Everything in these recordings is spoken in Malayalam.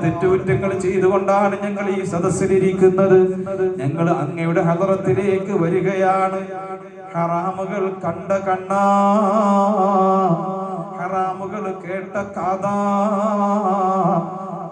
തെറ്റുകുറ്റങ്ങൾ ചെയ്തുകൊണ്ടാണ് ഞങ്ങൾ ഈ സദസ്സിലിരിക്കുന്നത്. ഞങ്ങൾ അങ്ങയുടെ ഹദറത്തിലേക്ക് വരികയാണ്. ഹറാമുകൾ കണ്ട കണ്ണാ, ഹറാമുകൾ കേട്ട കാതാ.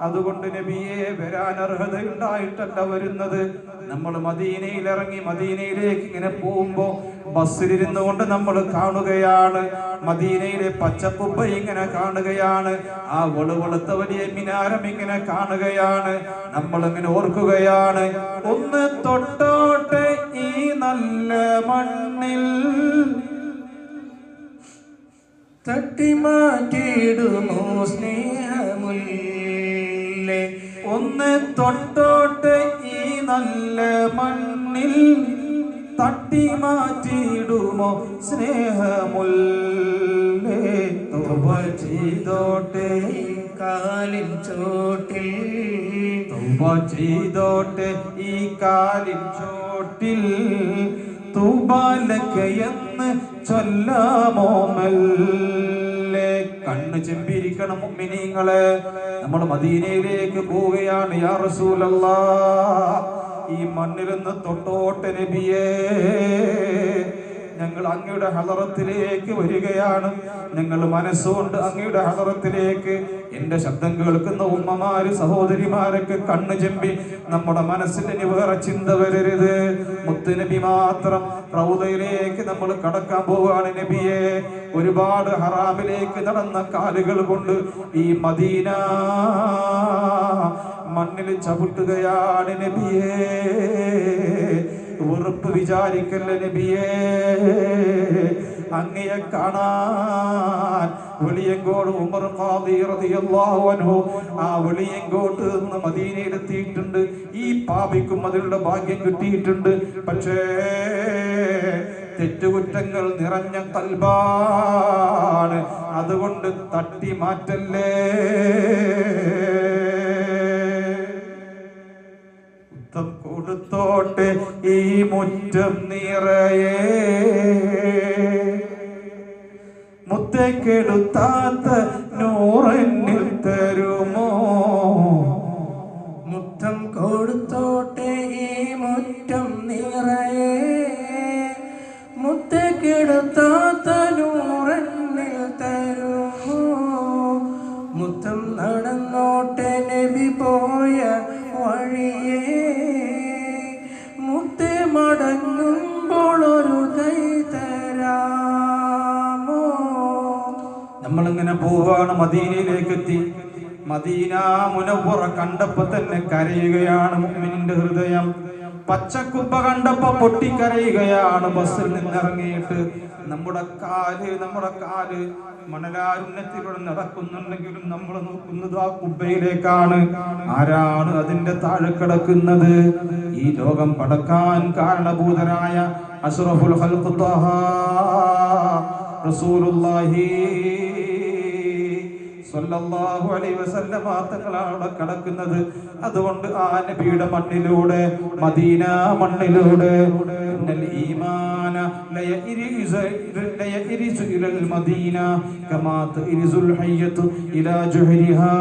അതുകൊണ്ട് നബിയെ വരാൻ അർഹതയുണ്ടായിട്ടല്ല വരുന്നത്. നമ്മൾ മദീനയിൽ ഇറങ്ങി മദീനയിലേക്ക് ഇങ്ങനെ പോകുമ്പോ ബസ്സിലിരുന്നു കൊണ്ട് നമ്മൾ കാണുകയാണ് മദീനയിലെ പച്ചക്കുപ്പ ഇങ്ങനെ കാണുകയാണ്, ആ വെളുവെളുത്ത വലിയ മിനാരം ഇങ്ങനെ കാണുകയാണ്. നമ്മൾ ഇങ്ങനെ ഓർക്കുകയാണ്, ഒന്ന് തൊട്ടോട്ടെ ഈ നല്ല മണ്ണിൽ തട്ടിമാറ്റിയിടുമോ സ്നേഹമുല്ലേ, ഒന്ന് തൊട്ടോട്ടെ ഈ നല്ല മണ്ണിൽ തട്ടിമാറ്റിയിടുമോ സ്നേഹമുല്ലേ. തൗബ ചെയ്തോട്ടെ കാലിൻ ചോട്ടിൽ, തൗബ ചെയ്തോട്ടെ ഈ കാലിൻ ചോട്ടിൽ, തൂബാലക്കയെന്ന് ചൊല്ലാമോ മെല്ലെ. കണ്ണ് ചെമ്പിരിക്കണം മുഅ്മിനീങ്ങളെ. നമ്മൾ മദീനയിലേക്ക് പോവുകയാണ്. യാ റസൂലല്ലാഹ്, ഈ മണ്ണിൽ നിന്ന് തൊട്ടോട്ടെ നബിയേ, ഞങ്ങൾ അങ്ങയുടെ ഹദറത്തിലേക്ക് വരികയാണ്. ഞങ്ങൾ മനസ്സുകൊണ്ട് അങ്ങയുടെ ഹദറത്തിലേക്ക്. എന്റെ ശബ്ദം കേൾക്കുന്ന ഉമ്മമാര് സഹോദരിമാരൊക്കെ കണ്ണ് ചെമ്പി, നമ്മുടെ മനസ്സിൽ ഇനി വേറെ ചിന്ത വരരുത്. മുത്തുനബി മാത്രം റൗദയിലേക്ക് നമ്മൾ കടക്കാൻ പോവുകയാണ് നബിയെ. ഒരുപാട് ഹറാമിലേക്ക് നടന്ന കാലുകൾ കൊണ്ട് ഈ മദീന മണ്ണിൽ ചവിട്ടുകയാണ് നബിയേ. വെറുപ്പ് വിചാരിക്കല്ല നബിയേ. അങ്ങയെ കാണാൻ വെളിയങ്കോട് ഉമർ ഖാദി റളിയല്ലാഹു അൻഹു ആ വെളിയങ്കോട്ട് നിന്ന് മദീനയിലെത്തിയിട്ടുണ്ട്. ഈ പാപിക്കും അതിലുള്ള ഭാഗ്യം കിട്ടിയിട്ടുണ്ട്. പക്ഷേ തെറ്റുകുറ്റങ്ങൾ നിറഞ്ഞ കൽബാണ്. അതുകൊണ്ട് തട്ടി മാറ്റല്ലേ. കൊടുത്തോട്ടെ ഈ മുറ്റം നിറയെ, മുത്തേക്കെടുത്താത്ത നൂറെന്നിൽ തരുമോ. മുറ്റം കൊടുത്തോട്ടെ ഈ മുറ്റം നിറയെ, മുത്തേക്കെടുത്താത്ത നൂറെന്നിൽ തരുമോ. മുറ്റം നടന്നോട്ടെ നബി പോയ വഴിയേ, മുത്തേ മടങ്ങുമ്പോൾ ഒരു കൈ തരാമോ. നമ്മളിങ്ങനെ പോവാണ്, മദീനയിലേക്ക് എത്തി. മദീന മുനവ്വറ കണ്ടപ്പോ തന്നെ കരയുകയാണ് മുഅ്മിനിന്റെ ഹൃദയം. പച്ചക്കുപ്പ കണ്ടപ്പോ പൊട്ടിക്കരയുകയാണ്. ബസ്സിൽ നിന്നിറങ്ങിയിട്ട് നമ്മുടെ കാല് മണലാരുണ്യത്തിലൂടെ നടക്കുന്നുണ്ടെങ്കിലും നമ്മൾ നോക്കുന്നത് ആ കുബ്ബയിലേക്കാണ്. ആരാണ് അതിന്റെ താഴെ കിടക്കുന്നത്? ഈ ലോകം പടക്കാൻ കാരണഭൂതരായ അഷ്റഫുൽ ഖൽഖ് ത്വഹ റസൂലുള്ളാഹി സ്വല്ലല്ലാഹു അലൈഹി വസല്ലമ തങ്ങളാണ് അവിടെ കിടക്കുന്നത്. അതുകൊണ്ട് ആ നബിയുടെ മണ്ണിലൂടെ, മദീന മണ്ണിലൂടെ, ഇന്നൽ ഈമാന ലയഇരിസു ഇലൽ മദീന കമാ തഇരിസുൽ ഹയ്യതു ഇലാ ജുഹരിഹാ.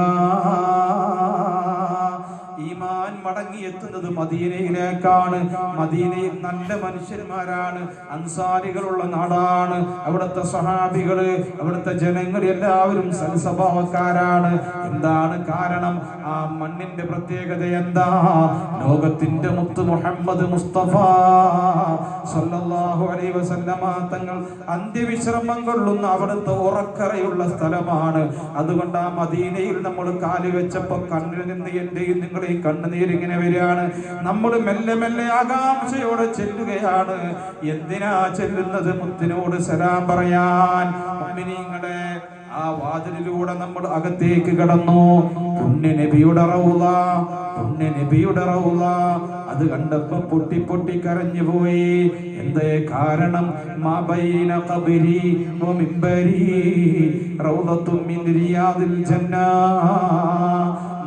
ഈമാൻ മടങ്ങിയെത്തുന്നത് മദീനയിലേക്കാണ്. മദീനയിൽ നല്ല മനുഷ്യന്മാരാണ്, അൻസാരികളുള്ള നാടാണ്. അവിടുത്തെ സഹാബികള്, അവിടുത്തെ ജനങ്ങൾ എല്ലാവരും സൽസ്വഭാവക്കാരാണ്. എന്താണ് കാരണം? ആ മണ്ണിന്റെ പ്രത്യേകത എന്താ? ലോകത്തിന്റെ മുത്ത് മുഹമ്മദ് മുസ്തഫ സല്ലല്ലാഹു അലൈഹി വസല്ലമ തങ്ങൾ അന്ത്യവിശ്രമം കൊള്ളുന്ന അവിടുത്തെ ഉറക്കറയുള്ള സ്ഥലമാണ്. അതുകൊണ്ട് ആ മദീനയിൽ നമ്മൾ കാല് വെച്ചപ്പോ കണ്ണിൽ നിന്ന് എന്റെയും നിങ്ങളുടെയും കണ്ണുനീരിങ്ങനെ വരികയാണ്. നമ്മൾ മെല്ലെ മെല്ലെ ആകാംക്ഷയോടെ ചെല്ലുകയാണ്. എന്തിനാ ചെല്ലുന്നത്? മുത്തിനോട് സലാം പറയാൻ. മുഅ്മിനീങ്ങളെ, ആ വാതിലിലൂടെ നമ്മൾ അകത്തേക്ക് കടന്നു. പുണ്യ നബിയുടെ റൗള, പുണ്യ നബിയുടെ റൗള. അത് കണ്ടപ്പോ പൊട്ടി പൊട്ടി കരഞ്ഞു പോയി. എന്തേ കാരണം? മാ ബൈന ഖബരി വ മിംബരി റൗളത്തും മിൻ റിയാദിൽ ജന്ന.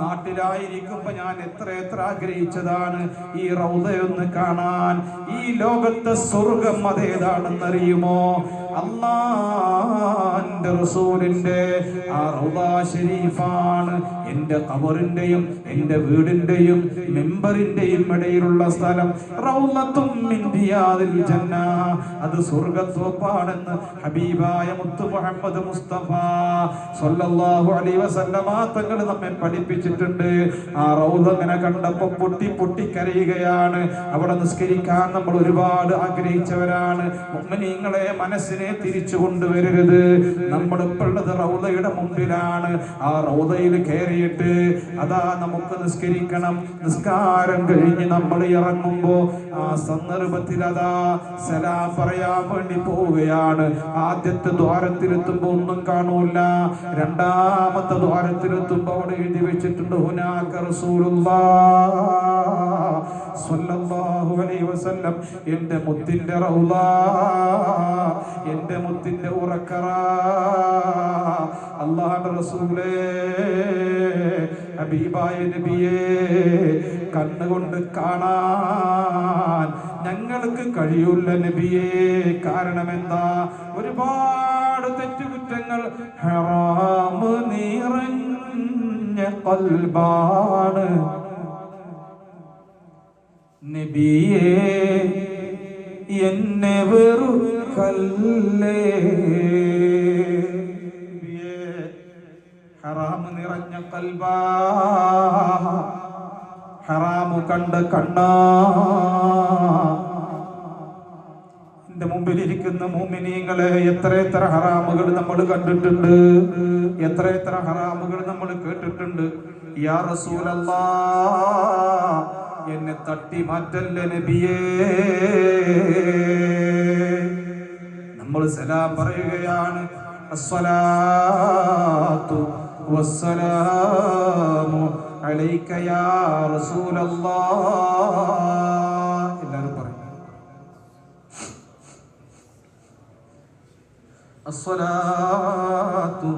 നാട്ടിലായിരിക്കുമ്പോ ഞാൻ എത്ര ആഗ്രഹിച്ചതാണ് ഈ റൗദയൊന്ന് കാണാൻ. ഈ ലോകത്തെ സ്വർഗം അതേതാണെന്നറിയുമോ? അല്ലാഹുവിന്റെ റസൂലിന്റെ ആ റൗള ശരീഫാണ് എൻ്റെ ഖബറിന്റെയും എൻ്റെ വീടിന്റെയും മിമ്പറിന്റെയും ഇടയിലുള്ള സ്ഥലം. റൗളത്തും മിൻ റിയാദിൽ ജന്ന, അത് സ്വർഗ്ഗത്തോപ്പാണെന്ന് ഹബീബായ മുത്തു മുഹമ്മദ് മുസ്തഫ സ്വല്ലല്ലാഹു അലൈഹി വസല്ലമ തങ്ങൾ നമ്മെ പഠിപ്പിച്ചിട്ടുണ്ട്. ആ റൗള ഇങ്ങനെ കണ്ടപ്പോൾ പൊട്ടി കരയുകയാണ്. അവിടെ നിസ്കരിക്കാൻ നമ്മൾ ഒരുപാട് ആഗ്രഹിച്ചവരാണ്. മുഅ്മിനീങ്ങളെ, മനസ്സിനെ തിരിച്ചു കൊണ്ടുവരരുത്. നമ്മൾ ഇപ്പോൾ ഉള്ളത് റൗളയുടെ മുമ്പിലാണ്. ആ റൗളയിൽ കയറിയിട്ട് അതാ നമുക്ക് നിസ്കരിക്കണം. നിസ്കാരം കഴിഞ്ഞ് നമ്മൾ ഇറങ്ങുമ്പോ ആ സന്ദർഭത്തിൽ അതാ സലാം പറയാൻ വേണ്ടി പോവുകയാണ്. ആദ്യത്തെ ദ്വാരത്തിലെത്തുമ്പോ ഒന്നും കാണൂല. രണ്ടാമത്തെ ദ്വാരത്തിലെത്തുമ്പോ അവിടെ എഴുതി വെച്ചിട്ടുണ്ട് ഹുനാക റസൂലുള്ളാഹ് സ്വല്ലല്ലാഹു അലൈഹി വസല്ലം. എൻ്റെ മുത്തിന്റെ റൗള, എൻ്റെ മുത്തിന്റെ ഉറക്കറ. അല്ലാഹുവിന്റെ റസൂലേ, ഹബീബായ നബിയേ, കണ്ണുകൊണ്ട് കാണാൻ ഞങ്ങൾക്ക് കഴിയൂല നബിയേ. കാരണം എന്താ? ഒരുപാട് തെറ്റുകുറ്റങ്ങൾ, ഹറാമ് നിറഞ്ഞ ഖൽബാണ് നബിയേ, എന്നെ വെറുക്കല്ലേ. ഹറാമ് നിറഞ്ഞ ഖൽബാ, ഹറാമു കണ്ട് കണ്ണാ. എന്റെ മുമ്പിലിരിക്കുന്ന മുഅ്മിനീങ്ങളെ, എത്ര ഹറാമുകൾ നമ്മൾ കണ്ടിട്ടുണ്ട്, എത്ര ഹറാമുകൾ നമ്മൾ കേട്ടിട്ടുണ്ട്. യാ റസൂലല്ലാഹ്, എന്നെ തട്ടി മാറ്റല്ലേ നബിയേ. നമ്മൾ സലാം പറയുകയാണ്, അസ്സലാത്തു വസ്സലാമു അലൈക യാ റസൂലല്ലാഹ്. എല്ലാവരും പറയും, അസ്സലാത്തു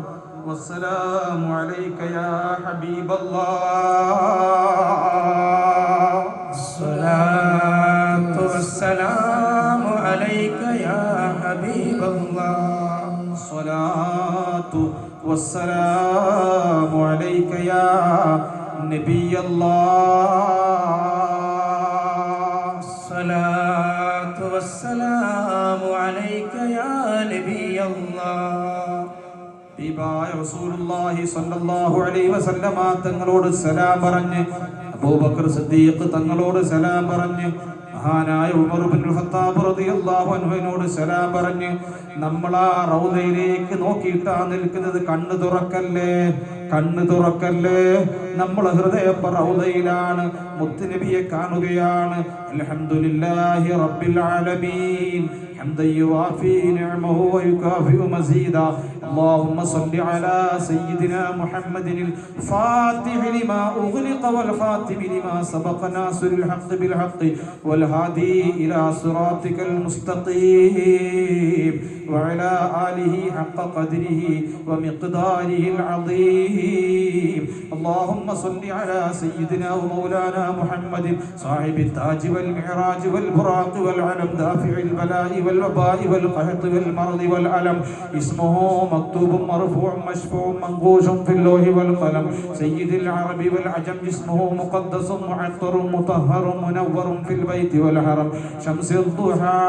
വസ്സലാമു അലൈക യാ ഹബീബല്ലാഹ്. അസ്സലാത്തു വസ്സലാമു അലൈക യാ ഹബീബല്ലാഹ്. അസ്സലാത്തു വസ്സലാമു അലൈക യാ നബിയല്ലാഹ്. അസ്സലാത്തു വസ്സലാമു അലൈക യാ നബിയല്ലാഹ്. ഹബീബായ റസൂലുള്ളാഹി സ്വല്ലല്ലാഹു അലൈഹി വസല്ലമ തങ്ങളോട് സലാം പറഞ്ഞ്, അബൂബക്കർ സിദ്ദീഖ് തങ്ങളോട് സലാം പറഞ്ഞ്, മഹാനായ ഉമർ ഇബ്നുൽ ഖത്താബ് റളിയല്ലാഹു അൻഹുവിനോട് സലാം പറഞ്ഞ്, നമ്മൾ ആ റൗളയിലേക്ക് നോക്കിയിട്ടാ നിൽക്കുന്നത്. കണ്ണ് തുറക്കല്ലേ. നമ്മൾ ഹൃദയം റൗളയിലാണ്. മുത്തുനബിയെ കാണുകയാണ്. അൽഹംദുലില്ലാഹി റബ്ബിൽ ആലമീൻ حمدا يوافي نعمه ويكافئ مزيدا. اللهم صل على سيدنا محمد الفاتح لما أغلق والخاتم لما سبق ناصر الحق بالحق والهادي إلى صراطك المستقيم وعلى آله حق قدره ومقداره العظيم. اللهم صل على سيدنا ومولانا محمد صاحب التاج والمعراج والبراق والعلم دافع البلاء والوباء والقحط والمرض والألم. اسمه مكتوب مرفوع مشفوع منقوش في اللوح والقلم. سيد العرب والعجم. اسمه مقدس معطر مطهر منور في البيت والحرم. شمس الضحى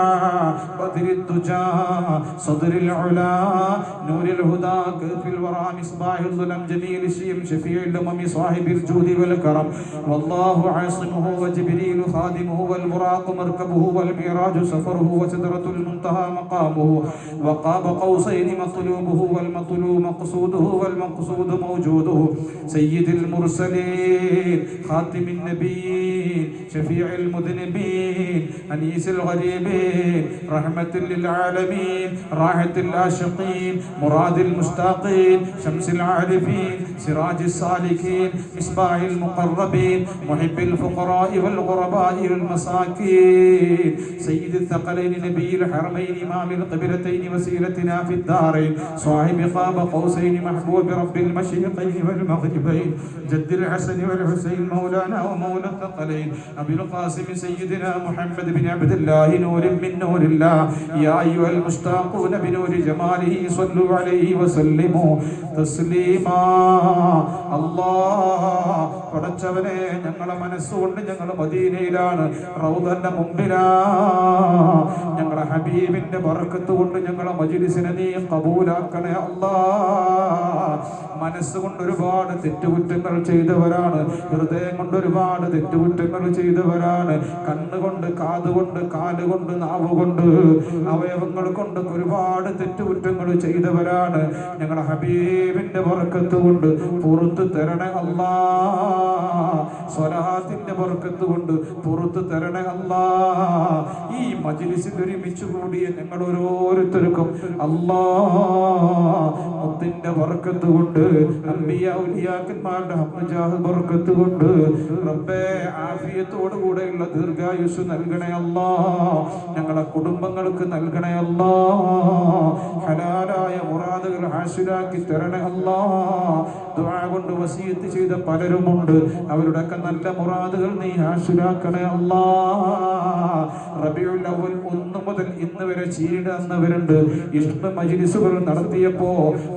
بدر الدجى صدر العلا نور الهدى كف الورى مصباح الظلم جميل الشيم شفيع الأمم صاحب الجود والكرم. والله عاصمه وجبريل خادمه والبراق مركبه والمعراج سفره وسدرة المنتهى مقامه وقاب قوسين مطلوبه والمطلوب مقصوده والمقصود موجوده. سيد المرسلين خاتم النبيين شفيع المذنبين أنيس الغريبين رحمة للعالمين راحة العاشقين مراد المشتاقين شمس العارفين سراج السالكين مصباح المقربين محب الفقراء والغرباء والمساكين. سيد الثقلين نبي الحرمين إمام القبلتين وسيلتنا في الدارين صاحب قاب قوسين محبوب رب المشرقين والمغربين جد الحسن والحسين مولانا ومولى الثقلين أبي القاسم سيدنا محمد بن عبد الله نور من نور الله يا أيها المشتاقون بنور جماله صلوا عليه وسلموا تسليما الله പടച്ചവനെ ഞങ്ങളെ മനസ്സുകൊണ്ട് ഞങ്ങൾ മദീനയിലാണ് റൗദന്റെ മുമ്പിലാണ് ഞങ്ങളെ ഹബീബിന്റെ ബർക്കത്ത് കൊണ്ട് ഞങ്ങളെ മജ്ലിസിനെ നീ ഖബൂലാക്കണേ അല്ലാഹ് മനസ്സുകൊണ്ട് ഒരുപാട് തെറ്റുകുറ്റങ്ങൾ ചെയ്തവരാണ് ഹൃദയം കൊണ്ട് ഒരുപാട് തെറ്റുകുറ്റങ്ങൾ ചെയ്തവരാണ് കണ്ണുകൊണ്ട് കാതുകൊണ്ട് കാലുകൊണ്ട് നാവുകൊണ്ട് അവയവങ്ങൾ കൊണ്ട് ഒരുപാട് തെറ്റുകുറ്റങ്ങൾ ചെയ്തവരാണ് ഞങ്ങളെ ഹബീബിന്റെ ബർക്കത്ത് കൊണ്ട് പുറത്തു തരണേ അല്ലാഹ് സ്വലാത്തിന്റെ ബർക്കത്ത് കൊണ്ട് പുറത്തു തരണേ അല്ലാഹ് ഈ മജ്ലിസിൽ ഒരുമിച്ച് കൂടിയ ഞങ്ങൾ ഓരോരുത്തർക്കും അല്ലാഹ് മുത്തിന്റെ ബർക്കത്ത് കൊണ്ട് അംബിയാ ഉലിയാക്കന്മാരുടെ ഹംജാഹ് ബർക്കത്ത് കൊണ്ട് റബ്ബേ ആഫിയത്തോട് കൂടെയുള്ള ദീർഘായുസ് നൽകണേ അല്ലാഹ് ഞങ്ങളെ കുടുംബങ്ങൾക്ക് നൽകണേ അല്ലാഹ് ഹലാലായ മുറാദുകൾ ഹാസിലാക്കി തരണേ അല്ലാഹ് ദുആ കൊണ്ട് വസിയത്ത് ചെയ്ത പലരുമുണ്ട് അവരുടെയൊക്കെ നല്ല മുറാദുകൾ നീ ഹാസിലാക്കണേ അല്ലാഹ് റബീഉൽ അവ്വൽ 1 മുതൽ ഇന്ന് വരെ ചീടന്നവരുണ്ട് ഇഷ്മ മജ്ലിസുകൾ നടത്തിയപ്പോ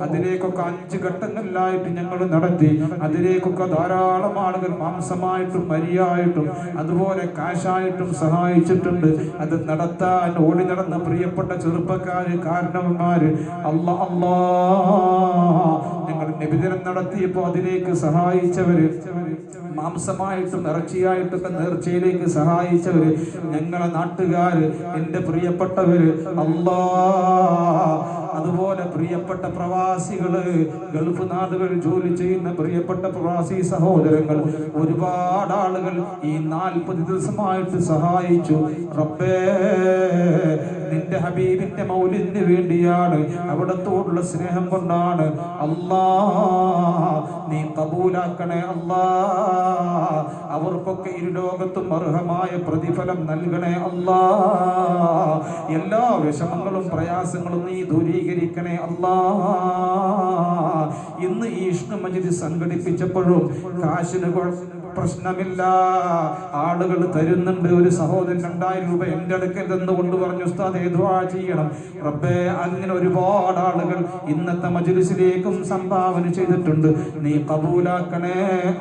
അതിലേക്കൊക്കെ 5 ഘട്ടങ്ങളിലായിട്ട് ഞങ്ങൾ നടത്തി അതിലേക്കൊക്കെ ധാരാളം ആളുകൾ മാംസമായിട്ടും മരിയായിട്ടും അതുപോലെ കാശായിട്ടും സഹായിച്ചിട്ടുണ്ട് അത് നടത്താൻ ഓടി നടന്ന പ്രിയപ്പെട്ട ചെറുപ്പക്കാര് കാരണവന്മാര് അല്ലാഹ് ഞങ്ങൾ നിബിധനം നടത്തിയപ്പോ അതിലേക്ക് സഹായിച്ചവര് മാംസമായിട്ടും ഇറച്ചിയായിട്ടൊക്കെ നേർച്ചയിലേക്ക് സഹായിച്ചവര് ഞങ്ങളെ നാട്ടുകാര് എന്റെ പ്രിയപ്പെട്ടവര് അല്ലാഹ് അതുപോലെ പ്രിയപ്പെട്ട പ്രവാസികള് ഗൾഫ് നാടുകളിൽ ജോലി ചെയ്യുന്ന പ്രിയപ്പെട്ട പ്രവാസി സഹോദരങ്ങൾ ഒരുപാട് ആളുകൾ ഈ 40 ദിവസമായിട്ട് സഹായിച്ചു റബ്ബേ നിന്റെ ഹബീബിന്റെ മൗലിദിന് വേണ്ടിയാണ് അവിടത്തോടുള്ള സ്നേഹം കൊണ്ടാണ് അല്ലാഹ് നീ ഖബൂലാക്കണേ അല്ലാഹ് അവർക്കൊക്കെ ഇരുലോകത്തും അർഹമായ പ്രതിഫലം നൽകണേ അല്ലാഹ് എല്ലാ വിഷമങ്ങളും പ്രയാസങ്ങളും നീ ദൂരീകരിക്കണേ അല്ലാഹ് ഇന്ന് ഈ ഇഷ്ണു മജ്ലിസ് സംഘടിപ്പിച്ചപ്പോഴും കാശിന് പ്രശ്നമില്ല ആളുകൾ തരുന്നുണ്ട് ഒരു സഹോദരൻ 2000 രൂപ എൻ്റെ അടുക്കൽ തന്നുകൊണ്ട് പറഞ്ഞു ഉസ്താദേ ദുആ ചെയ്യണം റബ്ബേ അങ്ങനെ ഒരുപാട് ആളുകൾ ഇന്നത്തെ മജ്ലിസിലേക്കും സംഭാവന ചെയ്തിട്ടുണ്ട് നീ ഖബൂലാക്കണേ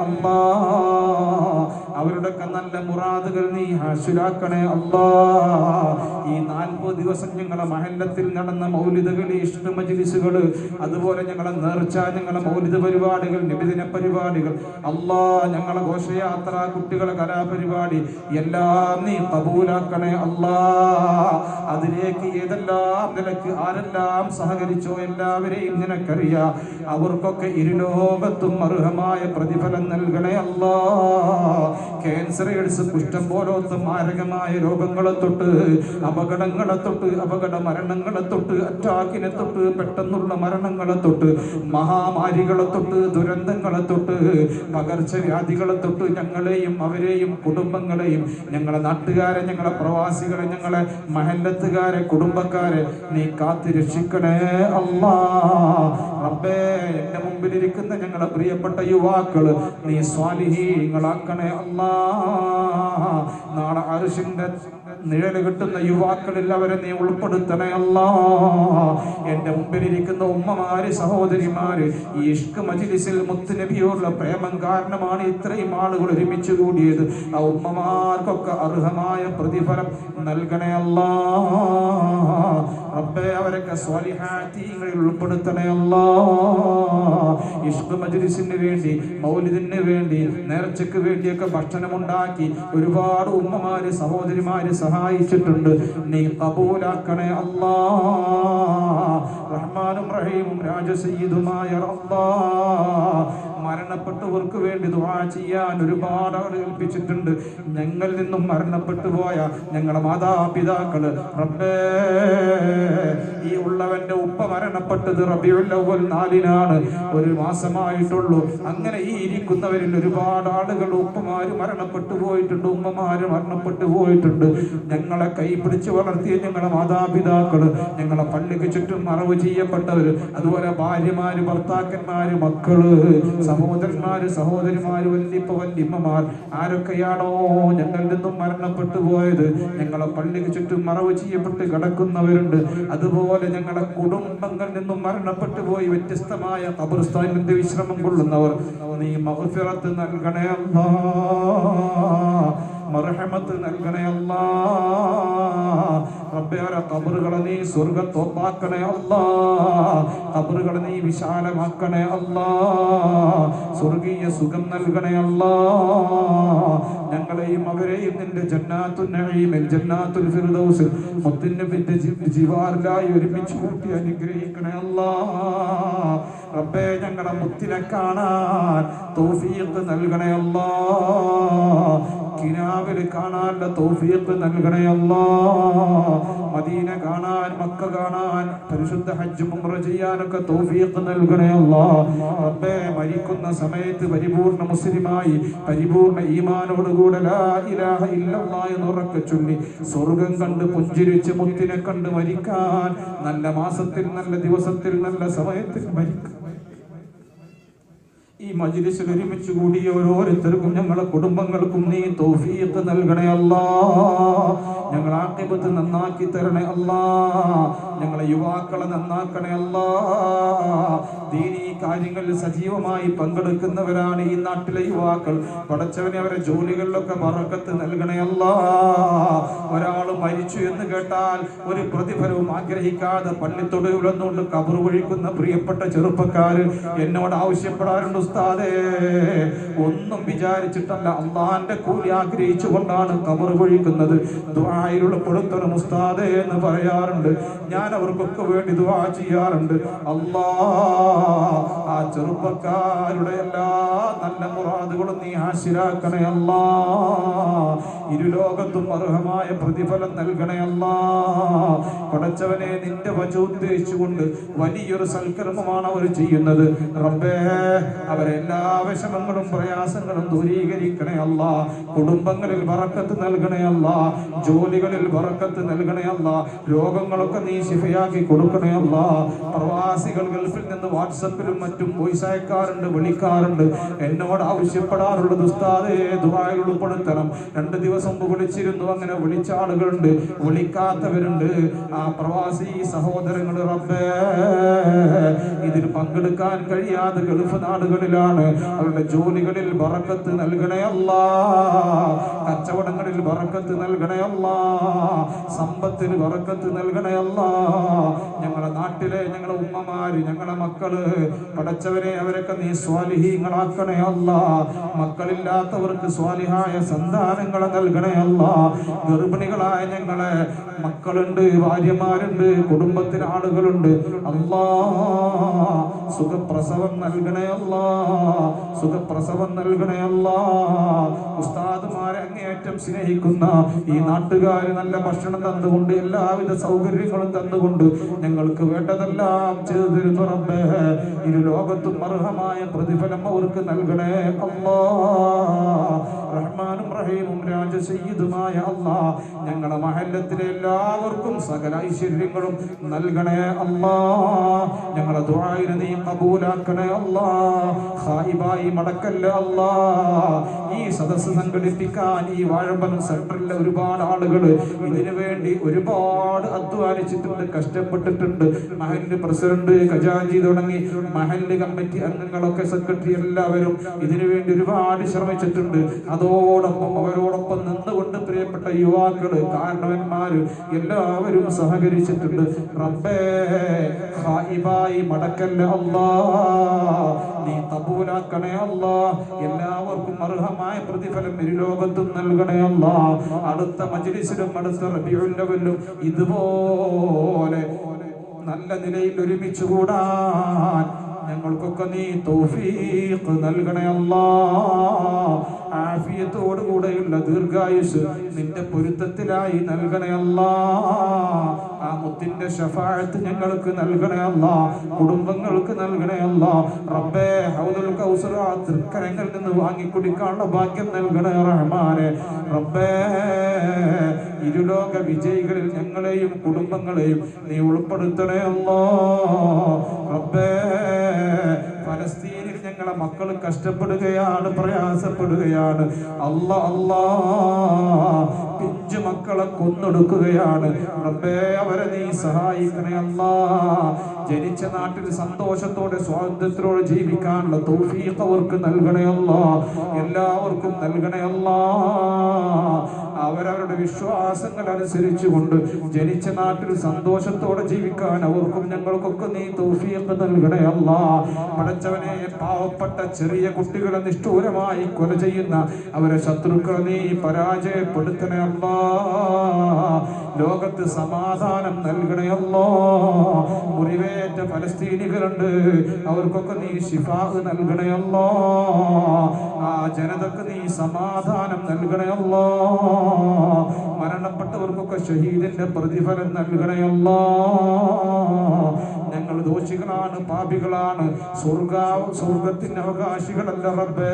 അല്ലാഹ് അവരുടെയൊക്കെ നല്ല മുറാദുകൾ നീ ഹാസിലാക്കണേ അല്ലാഹ് ഈ 40 ദിവസം ഞങ്ങളെ മഹല്ലത്തിൽ നടന്ന മൗലിദുകൾ ഇഷ്ണു മജ്ലിസുകൾ അതുപോലെ ഞങ്ങളെ നേർച്ച ഞങ്ങളെ മൗലിദ് പരിപാടികൾ നിബിദിന പരിപാടികൾ അല്ലാഹ് ഞങ്ങളെ ഘോഷയാത്ര കുട്ടികളെ കലാപരിപാടി എല്ലാം നീ ഖബൂലാക്കണേ അല്ലാഹ് അതിലേക്ക് ഏതെല്ലാം നിലക്ക് ആരെല്ലാം സഹകരിച്ചോ എല്ലാവരെയും നിനക്കറിയാം അവർക്കൊക്കെ ഇരുലോകത്തും അർഹമായ പ്രതിഫലം നൽകണേ അല്ലാഹ് ക്യാൻസർ എയ്ഡ്സ് കുഷ്ഠം പോലത്തെ മാരകമായ രോഗങ്ങളെ തൊട്ട് അപകടങ്ങളെ തൊട്ട് അപകട മരണങ്ങളെ തൊട്ട് അറ്റാക്കിനെ തൊട്ട് പെട്ടെന്നുള്ള മരണങ്ങളെ തൊട്ട് മഹാമാരികളെ തൊട്ട് ദുരന്തങ്ങളെ തൊട്ട് പകർച്ചവ്യാധികളെ തൊട്ട് ഞങ്ങളെയും അവരെയും കുടുംബങ്ങളെയും ഞങ്ങളെ നാട്ടുകാരെ ഞങ്ങളെ പ്രവാസികളെ ഞങ്ങളെ മഹല്ലത്തുകാരെ കുടുംബക്കാരെ നീ കാത്തു രക്ഷിക്കണേ അല്ലാഹ് റബ്ബേ എന്റെ മുമ്പിലിരിക്കുന്ന ഞങ്ങളെ പ്രിയപ്പെട്ട യുവാക്കള് നീ സ്വാലിഹീങ്ങളാക്കണേ അല്ലാഹ് നാളെ അർശിന്റെ നിഴല് കിട്ടുന്ന യുവാക്കളിൽ അവരെ നീ ഉൾപ്പെടുത്തണേ അല്ലാഹ് എന്റെ മുമ്പിലിരിക്കുന്ന ഉമ്മമാര് സഹോദരിമാര് ഈ ഇഷ്ക് മജ്ലിസിൽ മുത്ത് നബിയോടുള്ള പ്രേമം കാരണമാണ് ഇത്രയും ആളുകൾ ഒരുമിച്ച് കൂടിയത് ആ ഉമ്മമാർക്കൊക്കെ അർഹമായ പ്രതിഫലം നൽകണേ അല്ലാഹ് റബ്ബേ അവരൊക്കെ സ്വാലിഹാത്തീങ്ങളിൽ ഉൾപ്പെടുത്തണേ അല്ലാഹ് ഇഷ്ക് മജ്ലിസിന് വേണ്ടി മൗലിദിന് വേണ്ടി നേർച്ചയ്ക്ക് വേണ്ടിയൊക്കെ ഭക്ഷണമുണ്ടാക്കി ഒരുപാട് ഉമ്മമാര് സഹോദരിമാര് സഹായിച്ചിട്ടുണ്ട് നീ ഖബൂലാക്കണേ അല്ലാഹ് റഹ്മാനും റഹീമും രാജസയ്യിദുമായ അല്ലാഹ് മരണപ്പെട്ടവർക്ക് വേണ്ടി ദുആ ചെയ്യാൻ ഒരുപാട് ആളുകൾ ഏൽപ്പിച്ചിട്ടുണ്ട്. ഞങ്ങളിൽ നിന്നും മരണപ്പെട്ടു പോയ ഞങ്ങളുടെ മാതാപിതാക്കള് റബ്ബേ, ഈ ഉള്ളവന്റെ ഉപ്പ മരണപ്പെട്ടത് റബീഉൽ അവ്വൽ 4-നാണ്, ഒരു മാസമായിട്ടുള്ളൂ. അങ്ങനെ ഈ ഇരിക്കുന്നവരിൽ ഒരുപാട് ആളുകൾ ഉപ്പമാര് മരണപ്പെട്ടു പോയിട്ടുണ്ട്, ഉമ്മമാര് മരണപ്പെട്ടു പോയിട്ടുണ്ട്. ഞങ്ങളെ കൈപിടിച്ച് വളർത്തിയ ഞങ്ങളുടെ മാതാപിതാക്കള്, ഞങ്ങളെ പള്ളിക്ക് ചുറ്റും മറവ് ചെയ്യപ്പെട്ടവര്, അതുപോലെ ഭാര്യമാര്, ഭർത്താക്കന്മാര്, മക്കള്, സഹോദരന്മാര്, സഹോദരിമാര്, വല്യപ്പ വല്യമ്മമാർ ആരൊക്കെയാണോ ഞങ്ങളിൽ നിന്നും മരണപ്പെട്ടു പോയത്, ഞങ്ങളെ പള്ളിക്ക് ചുറ്റും മറവ് ചെയ്യപ്പെട്ട് കിടക്കുന്നവരുണ്ട്. അതുപോലെ ഞങ്ങളുടെ കുടുംബങ്ങളിൽ നിന്നും മരണപ്പെട്ടു പോയി വ്യത്യസ്തമായ ഖബർസ്ഥാനിൽ വിശ്രമം കൊള്ളുന്നവർ നീ മഗ്ഫിറത്ത് നൽകണേ അല്ലാഹ്, മർഹമത്ത് നൽകണേ അല്ലാഹ്. റബ്ബേ, ഖബറുകളെ നീ സ്വർഗ്ഗത്തോപ്പാക്കണേ അല്ലാഹ്, ഖബറുകളെ നീ വിശാലമാക്കണേ അല്ലാഹ്, സ്വർഗീയ സുഖം നൽകണേ അല്ലാഹ്. ഞങ്ങളെയും അവരെയും നിന്റെ ജന്നാത്തുൻ നഈമിൽ, ജന്നാത്തുൽ ഫിർദൗസിൽ മുത്തുനബിയുടെ ജിവാറിലായി ഒരുമിച്ച് കൂട്ടി അനുഗ്രഹിക്കണേ അല്ലാഹ്. റബ്ബേ, ഞങ്ങളുടെ മുത്തിനെ കാണാൻ തൗഫീഖ് നൽകണേ അല്ലാഹ്, കിനാവില് കാണാനുള്ള തൗഫീഖ് നൽകണേ അല്ലാഹ്, മദീന കാണാൻ, മക്ക കാണാൻ, പരിശുദ്ധ ഹജ്ജ് ഉംറ ചെയ്യാനൊക്കെ തൗഫീഖ് നൽകണേ അല്ലാഹ്. റബ്ബേ, മരിക്കുന്ന സമയത്ത് പരിപൂർണ്ണ മുസ്ലിമായി പരിപൂർണ്ണ ഈമാനോടുകൂടെ ലാ ഇലാഹ ഇല്ലല്ലാഹ് എന്ന് ഉറക്കെ ചൊല്ലി സ്വർഗം കണ്ട് പുഞ്ചിരിച്ച് മുത്തിനെ കണ്ട് മരിക്കാൻ, നല്ല മാസത്തിൽ, നല്ല ദിവസത്തിൽ, നല്ല സമയത്തിൽ മരിക്കാൻ ഈ മജ്ലിസിൽ ഒരുമിച്ച് കൂടിയ ഓരോരുത്തർക്കും ഞങ്ങളുടെ കുടുംബങ്ങൾക്കും നീ തൗഫീഖ് നൽകണേ അല്ലാഹ്. ഞങ്ങൾ ആഖിബത്ത് നന്നാക്കി തരണേ അല്ലാഹ്, ഞങ്ങളെ യുവാക്കളെ നന്നാക്കണേ അല്ലാഹ്. ദീനീ കാര്യങ്ങളിൽ സജീവമായി പങ്കെടുക്കുന്നവരാണ് ഈ നാട്ടിലെ യുവാക്കൾ. പടച്ചവനെ, അവരെ ജോലികളിലൊക്കെ ബറക്കത്ത് നൽകണേ അല്ലാഹ്. ഒരാൾ മരിച്ചു എന്ന് കേട്ടാൽ ഒരു പ്രതിഫലവും ആഗ്രഹിക്കാതെ പള്ളിത്തൊടുവിൽ വന്നുകൊണ്ട് ഖബർ ഒഴിക്കുന്ന പ്രിയപ്പെട്ട ചെറുപ്പക്കാര് എന്നോട് ആവശ്യപ്പെടാറുണ്ട്, ഉസ്താദേ, ഒന്നും വിചാരിച്ചിട്ടല്ല, അള്ളാന്റെ കൂലി ആഗ്രഹിച്ചുകൊണ്ടാണ് ഖബർ ഒഴിക്കുന്നത്, ദുആയിൽ ഉൾപ്പെടുത്തണം ഉസ്താദേ എന്ന് പറയാറുണ്ട്. ഞാൻ അവർക്കൊക്കെ വേണ്ടി ദുആ ചെയ്യാറുണ്ട്. അല്ലാഹ്, ആ ചെറുപ്പക്കാരുടെ എല്ലാ നല്ല മുറാദുകളും നീ ഹാസിലാക്കണേ അല്ലാഹ്. ഇരുലോകത്തും അർഹമായ പ്രതിഫലം നൽകണേ അല്ലാഹ്. പടച്ചവനെ, നിന്റെ വജ് ഉദ്ദേശിച്ചുകൊണ്ട് വലിയൊരു സൽക്കർമ്മമാണ് അവർ ചെയ്യുന്നത്. റബ്ബേ, അവരെല്ലാ വിഷമങ്ങളും പ്രയാസങ്ങളും ദൂരീകരിക്കണേ അല്ലാഹ്. കുടുംബങ്ങളിൽ ബറക്കത്ത് നൽകണേ അല്ലാഹ്, ജോലികളിൽ ബറക്കത്ത് നൽകണേ അല്ലാഹ്, രോഗങ്ങളൊക്കെ നീ ശിഫയാക്കി കൊടുക്കണേ അല്ലാഹ്. പ്രവാസികൾ ഗൾഫിൽ നിന്ന് വാട്സപ്പിലും മറ്റും വോയിസ് അയക്കാറുണ്ട്, വിളിക്കാറുണ്ട്. എന്നോട് ആവശ്യപ്പെടാറുള്ളത്, ഉസ്താദേ, ദുആയിൽ ഉൾപ്പെടുത്തണം. 2 ദിവസം മുമ്പ് വിളിച്ചിരുന്നു, അങ്ങനെ വിളിച്ച ആളുകളുണ്ട്, വിളിക്കാത്തവരുണ്ട്. ആ പ്രവാസി സഹോദരങ്ങൾ റബ്ബേ, ഇതിൽ പങ്കെടുക്കാൻ കഴിയാതെ ഗൾഫ് നാടുകളിലാണ്. അവരുടെ ജോലികളിൽ ബറക്കത്ത് നൽകണേ അല്ലാഹ്, കച്ചവടങ്ങളിൽ ബറക്കത്ത് നൽകണേ അല്ലാഹ്, സമ്പത്തിൽ ബറക്കത്ത് നൽകണേ അല്ലാഹ്. ഞങ്ങളുടെ നാട്ടിലെ ഞങ്ങളുടെ ഉമ്മമാര്, ഞങ്ങളുടെ മക്കള്, പടച്ചവരെ, അവരൊക്കെ നീ സ്വാലിഹീങ്ങളാക്കണേ അല്ലാഹ്. മക്കളില്ലാത്തവർക്ക് സ്വാലിഹായ സന്താനങ്ങളെ നൽകണേ അല്ലാഹ്. ഗർഭിണികളായ ഞങ്ങളെ മക്കളുണ്ട്, ഭാര്യമാരുണ്ട്, കുടുംബത്തിൽ ആളുകളുണ്ട്, അല്ലാഹ് സുഖപ്രസവം നൽകണേ അല്ലാഹ്, സുഖപ്രസവം നൽകണേ അല്ലാഹ്. ഉസ്താദുമാരെ അങ്ങേയറ്റം സ്നേഹിക്കുന്ന ഈ നാട്ടുകാർ നല്ല ഭക്ഷണം തന്നുകൊണ്ട്, എല്ലാവിധ സൗകര്യങ്ങളും തന്നുകൊണ്ട് ഞങ്ങൾക്ക് വേണ്ടതെല്ലാം ചെയ്തു തരുന്നു റബ്ബേ. ഇരു ലോകത്തും അർഹമായ പ്രതിഫലം അവർക്ക് നൽകണേ അല്ലാഹ്. റഹ്മാനും റഹീമും രാജസയ്യിദുമായ അല്ലാഹ്, ഞങ്ങളുടെ മഹല്ലത്തിലെ എല്ലാവർക്കും സകല ഐശ്വര്യങ്ങളും നൽകണേ അല്ലാഹ്. ഞങ്ങളുടെ ദുആഇനെ നീ ഖബൂലാക്കണേ അല്ലാഹ്. ഖായിബായി മടക്കല്ലേ അല്ലാഹ്. ഈ സദസ്സ് സംഘടിപ്പിക്കാൻ ഈ വാഴമ്പലം സെന്ററിലെ ഒരുപാട് ആളുകൾ ഇതിനു വേണ്ടി ഒരുപാട് അധ്വാനിച്ചിട്ടുണ്ട്, കഷ്ടപ്പെട്ടിട്ടുണ്ട്. മഹല്ല് പ്രസിഡന്റ്, ഖജാജി തുടങ്ങി മഹല്ല് കമ്മിറ്റി അംഗങ്ങളൊക്കെ, സെക്രട്ടറി എല്ലാവരും ഇതിനു വേണ്ടി ഒരുപാട് ശ്രമിച്ചിട്ടുണ്ട്. അതോടൊപ്പം അവരോടൊപ്പം നിന്നുകൊണ്ട് പ്രിയപ്പെട്ട യുവാക്കള്, കാരണവന്മാര് എല്ലാവരും സഹകരിച്ചിട്ടുണ്ട്. റബ്ബേ, ഖായിബായി മടക്കല്ലേ അല്ലാഹ്, നീ ഖബൂലാക്കണേ അല്ലാഹ്. എല്ലാവർക്കും അർഹമായ പ്രതിഫലം ഇരുലോകത്തും നൽകണേ അല്ലാഹ്. അടുത്ത മജ്ലിസിലും അടുത്ത റബീഉൽ അവ്വലിലും ഇതുപോലെ നല്ല നിലയിൽ ഒരുമിച്ച് കൂടാൻ ഞങ്ങൾക്കൊക്കെ നീ തൗഫീഖ് നൽകണേ അല്ലാ. ആഫിയത്തോടു കൂടെയുള്ള ദീർഘായുസ് നിന്റെ പൊരുത്തത്തിലായി നൽകണേ അല്ലാ. ആ മുത്തിന്റെ ശഫാഅത്ത് ഞങ്ങൾക്ക് നൽകണേ അല്ലാ, കുടുംബങ്ങൾക്ക് നൽകണേ അല്ലാ. റബ്ബേ ഹൗദുൽ കൗസർ ആ തൃക്കരങ്ങളിൽ നിന്ന് വാങ്ങിക്കുടിക്കാനുള്ള ഭാഗ്യം നൽകണേ റഹ്മാനെ. റബ്ബേ ഇരുലോക വിജയികളിൽ ഞങ്ങളെയും കുടുംബങ്ങളെയും നീ ഉൾപ്പെടുത്തണേ അല്ലാ. റബ്ബേ ഫലസ്തീനിൽ ഞങ്ങളെ മക്കൾ കഷ്ടപ്പെടുകയാണ്, പ്രയാസപ്പെടുകയാണ്. അല്ലാ അല്ലാ പിഞ്ചു മക്കളെ കൊന്നൊടുക്കുകയാണ്. റബ്ബേ അവരെ നീ സഹായിക്കണേ അല്ലാ. ജനിച്ച നാട്ടിൽ സന്തോഷത്തോടെ സ്വാതന്ത്ര്യത്തോടെ ജീവിക്കാനുള്ള തൗഫീഖ് അവർക്ക് നൽകണേ അല്ലാ. എല്ലാവർക്കും നൽകണേ അല്ലാ. അവരവരുടെ വിശ്വാസങ്ങൾ അനുസരിച്ചുകൊണ്ട് ജനിച്ച നാട്ടിൽ സന്തോഷത്തോടെ ജീവിക്കാൻ അവർക്കും ഞങ്ങൾക്കൊക്കെ നീ തൗഫീഖ് നൽകണേ അല്ലാ. പടച്ചവനെ പാവപ്പെട്ട ചെറിയ കുട്ടികളെ നിഷ്ഠൂരമായി കൊല ചെയ്യുന്ന അവരെ ശത്രുക്കളെ നീ പരാജയപ്പെടുത്തണേ അല്ലാ. ലോകത്ത് സമാധാനം നൽകണേ അല്ലാ. മുറിവേറ്റ ഫലസ്തീനികളുണ്ട്, അവർക്കൊക്കെ നീ ശിഫാ നൽകണേ അല്ലാ. ആ ജനതക്ക് നീ സമാധാനം നൽകണേ അല്ലാ. മരണപ്പെട്ടവർക്കൊക്കെ ഷഹീദിന്റെ പ്രതിഫലം നൽകണേ അല്ലാ. ഞങ്ങൾ ദോഷികളാണ്, പാപികളാണ്, സ്വർഗത്തിന്റെ അവകാശികളല്ല റബ്ബേ.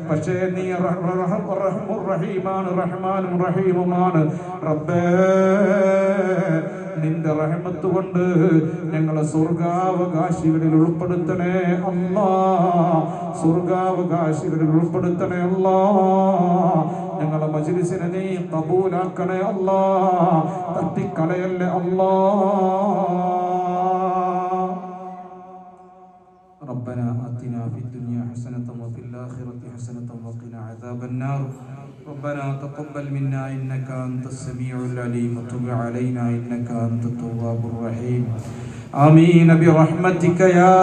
പക്ഷേ നീ റഹീമാണ്, റഹ്മാനും റഹീമുമാണ് റബ്ബേ. നിന്റെ റഹ്മത്ത് കൊണ്ട് ഞങ്ങളെ സ്വർഗാവകാശികളിൽ ഉൾപ്പെടുത്തണേ അല്ലാ. സ്വർഗാവകാശികളിൽ ഉൾപ്പെടുത്തണേ അല്ലാ. ഞങ്ങളെ മജ്ലിസിനെ നീ ഖബൂലാക്കണേ അല്ലാ. തട്ടിക്കളയല്ലേ അല്ലാ. ربنا آتنا في الدنيا حسنة وفي الآخرة حسنة وقنا عذاب النار. ربنا تقبل منا إنك أنت السميع العليم وتب علينا إنك أنت التواب الرحيم. آمين برحمتك يا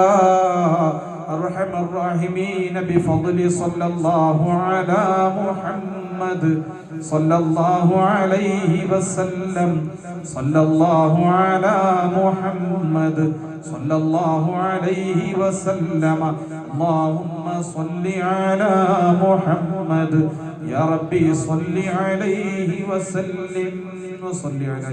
أرحم الراحمين. بفضل صلى الله على محمد صلى الله عليه وسلم. صلى الله على محمد صلى الله عليه وسلم. اللهم صل على محمد يا ربي صل عليه وسلم وصل على